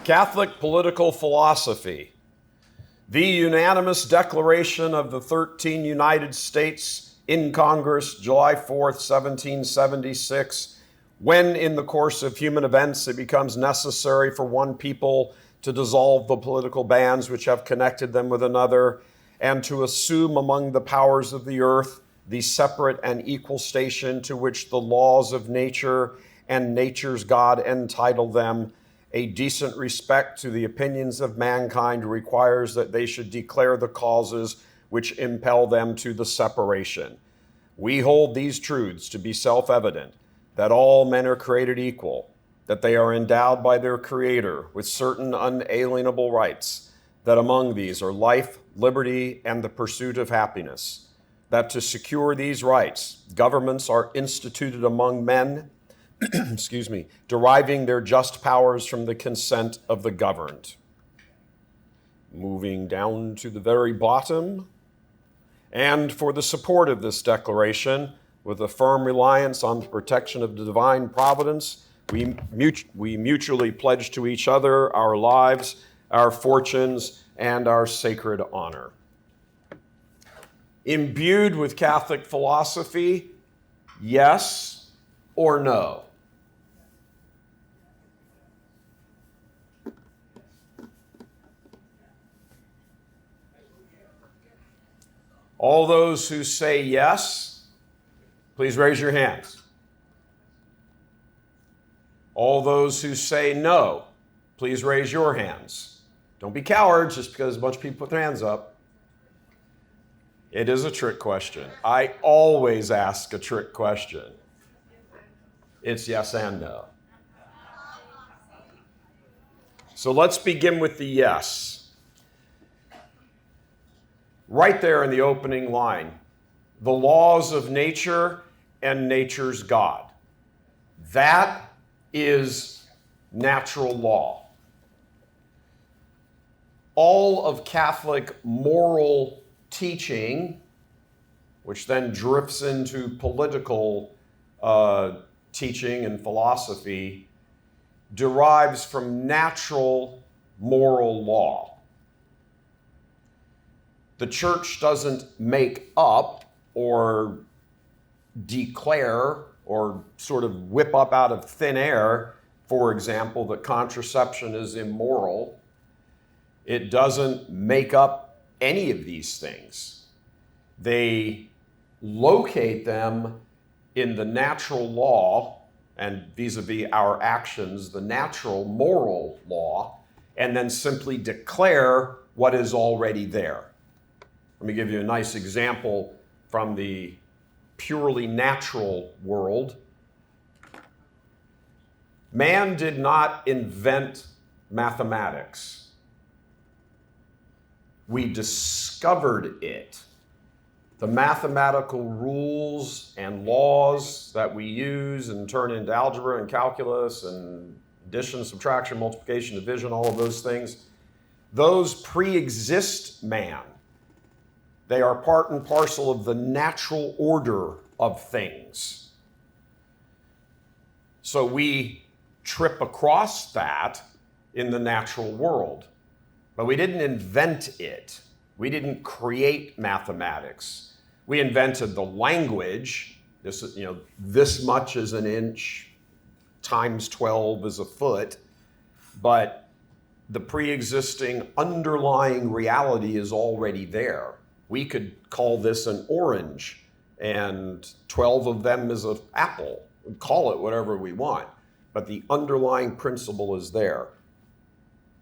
Catholic political philosophy. The unanimous declaration of the 13 United States in Congress, July 4th, 1776, when in the course of human events it becomes necessary for one people to dissolve the political bands which have connected them with another, and to assume among the powers of the earth the separate and equal station to which the laws of nature and nature's God entitle them. A decent respect to the opinions of mankind requires that they should declare the causes which impel them to the separation. We hold these truths to be self-evident, that all men are created equal, that they are endowed by their Creator with certain unalienable rights, that among these are life, liberty, and the pursuit of happiness, that to secure these rights, governments are instituted among men, deriving their just powers from the consent of the governed. Moving down to the very bottom, and for the support of this declaration, with a firm reliance on the protection of the divine providence, we mutually pledge to each other our lives, our fortunes, and our sacred honor. Imbued with Catholic philosophy, yes or no? All those who say yes, please raise your hands. All those who say no, please raise your hands. Don't be cowards just because a bunch of people put their hands up. It is a trick question. I always ask a trick question. It's yes and no. So let's begin with the yes. Right there in the opening line, the laws of nature and nature's God. That is natural law. All of Catholic moral teaching, which then drifts into political teaching and philosophy, derives from natural moral law. The church doesn't make up or declare or sort of whip up out of thin air, for example, that contraception is immoral. It doesn't make up any of these things. They locate them in the natural law and vis-a-vis our actions, the natural moral law, and then simply declare what is already there. Let me give you a nice example from the purely natural world. Man did not invent mathematics. We discovered it. The mathematical rules and laws that we use and turn into algebra and calculus and addition, subtraction, multiplication, division, all of those things, those pre-exist man. They are part and parcel of the natural order of things. So we trip across that in the natural world. But we didn't invent it. We didn't create mathematics. We invented the language. This much is an inch, times 12 is a foot. But the pre-existing underlying reality is already there. We could call this an orange, and 12 of them is an apple. We call it whatever we want, but the underlying principle is there.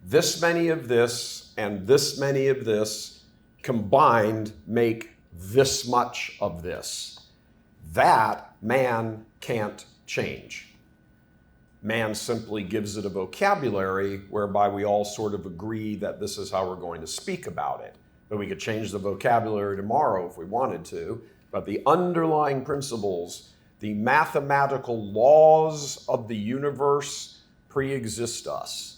This many of this and this many of this combined make this much of this. That man can't change. Man simply gives it a vocabulary whereby we all sort of agree that this is how we're going to speak about it. But we could change the vocabulary tomorrow if we wanted to. But the underlying principles, the mathematical laws of the universe pre-exist us.